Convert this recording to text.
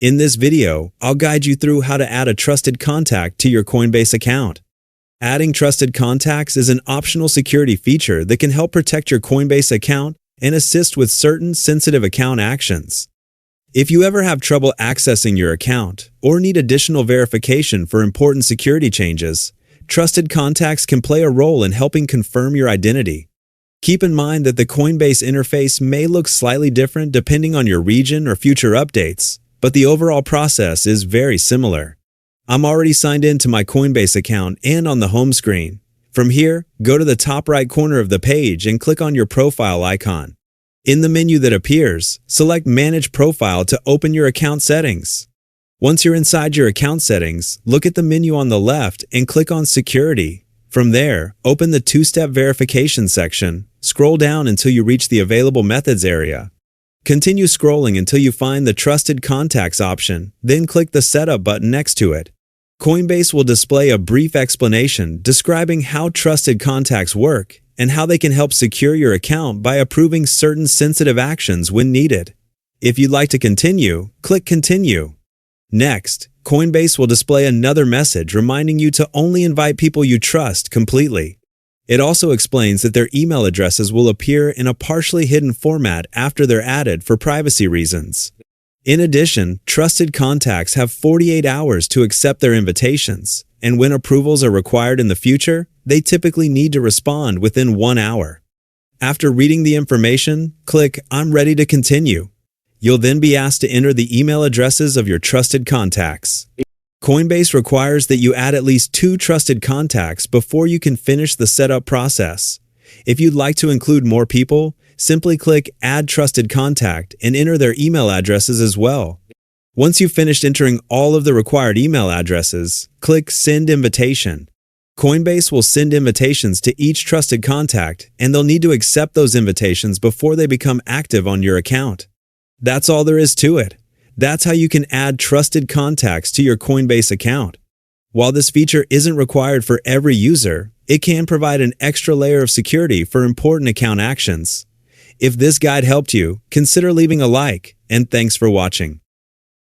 In this video, I'll guide you through how to add a trusted contact to your Coinbase account. Adding trusted contacts is an optional security feature that can help protect your Coinbase account and assist with certain sensitive account actions. If you ever have trouble accessing your account or need additional verification for important security changes, trusted contacts can play a role in helping confirm your identity. Keep in mind that the Coinbase interface may look slightly different depending on your region or future updates, but the overall process is very similar. I'm already signed in to my Coinbase account and on the home screen. From here, go to the top right corner of the page and click on your profile icon. In the menu that appears, select Manage Profile to open your account settings. Once you're inside your account settings, look at the menu on the left and click on Security. From there, open the two-step verification section. Scroll down until you reach the Available Methods area. Continue scrolling until you find the Trusted Contacts option, then click the Setup button next to it. Coinbase will display a brief explanation describing how trusted contacts work and how they can help secure your account by approving certain sensitive actions when needed. If you'd like to continue, click Continue. Next, Coinbase will display another message reminding you to only invite people you trust completely. It also explains that their email addresses will appear in a partially hidden format after they're added for privacy reasons. In addition, trusted contacts have 48 hours to accept their invitations, and when approvals are required in the future, they typically need to respond within 1 hour. After reading the information, click I'm ready to continue. You'll then be asked to enter the email addresses of your trusted contacts. Coinbase requires that you add at least 2 trusted contacts before you can finish the setup process. If you'd like to include more people, simply click Add Trusted Contact and enter their email addresses as well. Once you've finished entering all of the required email addresses, click Send Invitation. Coinbase will send invitations to each trusted contact, and they'll need to accept those invitations before they become active on your account. That's all there is to it. That's how you can add trusted contacts to your Coinbase account. While this feature isn't required for every user, it can provide an extra layer of security for important account actions. If this guide helped you, consider leaving a like, and thanks for watching.